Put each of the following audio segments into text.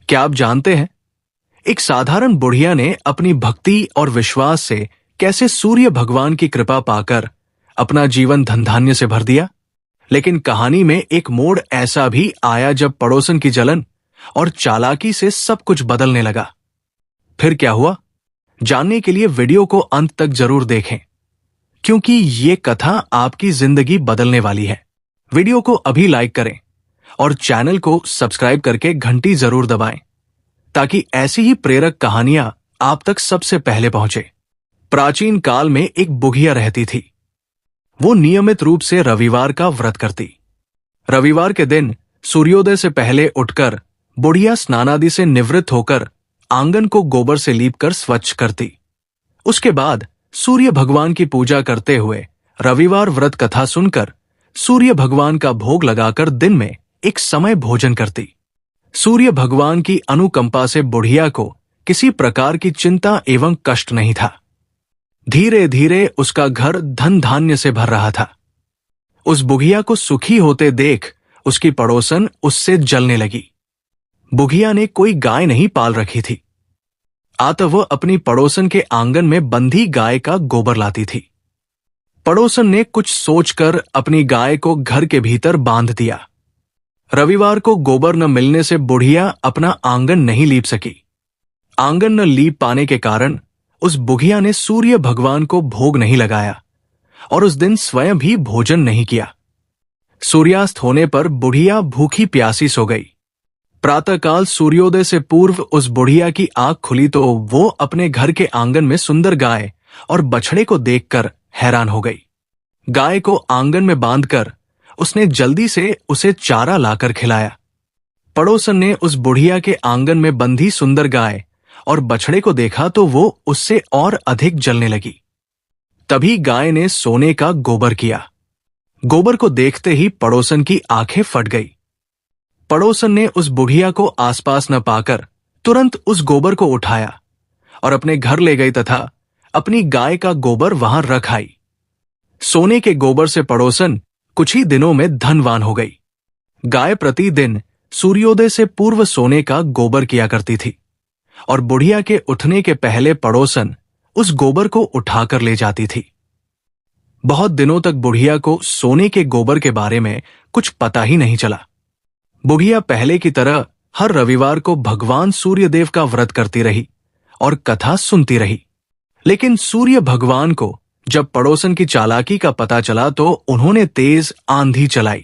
क्या आप जानते हैं, एक साधारण बुढ़िया ने अपनी भक्ति और विश्वास से कैसे सूर्य भगवान की कृपा पाकर अपना जीवन धन धान्य से भर दिया। लेकिन कहानी में एक मोड़ ऐसा भी आया जब पड़ोसन की जलन और चालाकी से सब कुछ बदलने लगा। फिर क्या हुआ, जानने के लिए वीडियो को अंत तक जरूर देखें, क्योंकि ये कथा आपकी जिंदगी बदलने वाली है। वीडियो को अभी लाइक करें और चैनल को सब्सक्राइब करके घंटी जरूर दबाएं, ताकि ऐसी ही प्रेरक कहानियां आप तक सबसे पहले पहुंचे। प्राचीन काल में एक बुढ़िया रहती थी। वो नियमित रूप से रविवार का व्रत करती। रविवार के दिन सूर्योदय से पहले उठकर बुढ़िया स्नानादि से निवृत्त होकर आंगन को गोबर से लीपकर स्वच्छ करती। उसके बाद सूर्य भगवान की पूजा करते हुए रविवार व्रत कथा सुनकर सूर्य भगवान का भोग लगाकर दिन में एक समय भोजन करती। सूर्य भगवान की अनुकंपा से बुढ़िया को किसी प्रकार की चिंता एवं कष्ट नहीं था। धीरे धीरे उसका घर धन धान्य से भर रहा था। उस बुढ़िया को सुखी होते देख उसकी पड़ोसन उससे जलने लगी। बुढ़िया ने कोई गाय नहीं पाल रखी थी, अतः वह अपनी पड़ोसन के आंगन में बंधी गाय का गोबर लाती थी। पड़ोसन ने कुछ सोचकर अपनी गाय को घर के भीतर बांध दिया। रविवार को गोबर न मिलने से बुढ़िया अपना आंगन नहीं लीप सकी। आंगन न लीप पाने के कारण उस बुढ़िया ने सूर्य भगवान को भोग नहीं लगाया और उस दिन स्वयं भी भोजन नहीं किया। सूर्यास्त होने पर बुढ़िया भूखी प्यासी सो गई। प्रातःकाल सूर्योदय से पूर्व उस बुढ़िया की आंख खुली तो वो अपने घर के आंगन में सुंदर गाय और बछड़े को देखकर हैरान हो गई। गाय को आंगन में बांधकर उसने जल्दी से उसे चारा लाकर खिलाया। पड़ोसन ने उस बुढ़िया के आंगन में बंधी सुंदर गाय और बछड़े को देखा तो वो उससे और अधिक जलने लगी। तभी गाय ने सोने का गोबर किया। गोबर को देखते ही पड़ोसन की आंखें फट गई। पड़ोसन ने उस बुढ़िया को आसपास न पाकर तुरंत उस गोबर को उठाया और अपने घर ले गई तथा अपनी गाय का गोबर वहां रख आई। सोने के गोबर से पड़ोसन कुछ ही दिनों में धनवान हो गई। गाय प्रतिदिन सूर्योदय से पूर्व सोने का गोबर किया करती थी और बुढ़िया के उठने के पहले पड़ोसन उस गोबर को उठाकर ले जाती थी। बहुत दिनों तक बुढ़िया को सोने के गोबर के बारे में कुछ पता ही नहीं चला। बुढ़िया पहले की तरह हर रविवार को भगवान सूर्यदेव का व्रत करती रही और कथा सुनती रही। लेकिन सूर्य भगवान को जब पड़ोसन की चालाकी का पता चला तो उन्होंने तेज आंधी चलाई।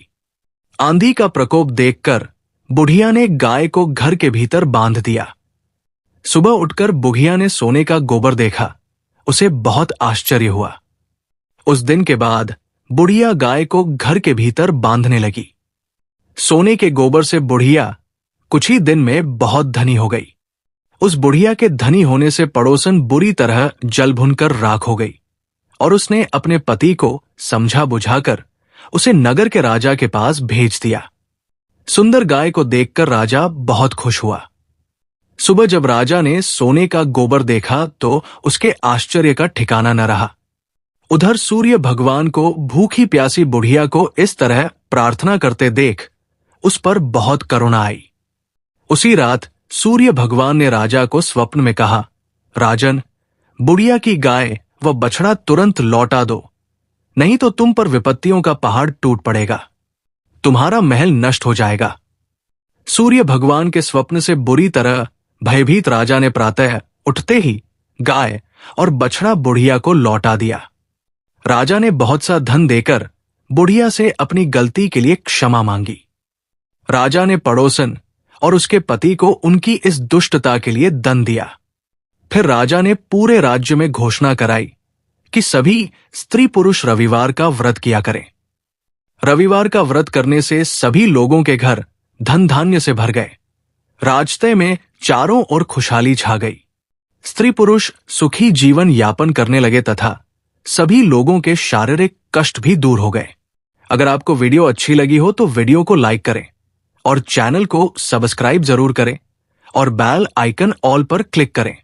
आंधी का प्रकोप देखकर बुढ़िया ने गाय को घर के भीतर बांध दिया। सुबह उठकर बुढ़िया ने सोने का गोबर देखा। उसे बहुत आश्चर्य हुआ। उस दिन के बाद बुढ़िया गाय को घर के भीतर बांधने लगी। सोने के गोबर से बुढ़िया कुछ ही दिन में बहुत धनी हो गई। उस बुढ़िया के धनी होने से पड़ोसन बुरी तरह जल भुनकर राख हो गई और उसने अपने पति को समझा बुझाकर उसे नगर के राजा के पास भेज दिया। सुंदर गाय को देखकर राजा बहुत खुश हुआ। सुबह जब राजा ने सोने का गोबर देखा तो उसके आश्चर्य का ठिकाना न रहा। उधर सूर्य भगवान को भूखी प्यासी बुढ़िया को इस तरह प्रार्थना करते देख उस पर बहुत करुणा आई। उसी रात सूर्य भगवान ने राजा को स्वप्न में कहा, राजन, बुढ़िया की गाय व बछड़ा तुरंत लौटा दो, नहीं तो तुम पर विपत्तियों का पहाड़ टूट पड़ेगा, तुम्हारा महल नष्ट हो जाएगा। सूर्य भगवान के स्वप्न से बुरी तरह भयभीत राजा ने प्रातः उठते ही गाय और बछड़ा बुढ़िया को लौटा दिया। राजा ने बहुत सा धन देकर बुढ़िया से अपनी गलती के लिए क्षमा मांगी। राजा ने पड़ोसन और उसके पति को उनकी इस दुष्टता के लिए दंड दिया। फिर राजा ने पूरे राज्य में घोषणा कराई कि सभी स्त्री पुरुष रविवार का व्रत किया करें। रविवार का व्रत करने से सभी लोगों के घर धन धान्य से भर गए। राजतय में चारों ओर खुशहाली छा गई। स्त्री पुरुष सुखी जीवन यापन करने लगे तथा सभी लोगों के शारीरिक कष्ट भी दूर हो गए। अगर आपको वीडियो अच्छी लगी हो तो वीडियो को लाइक करें और चैनल को सब्सक्राइब जरूर करें और बेल आइकन ऑल पर क्लिक करें।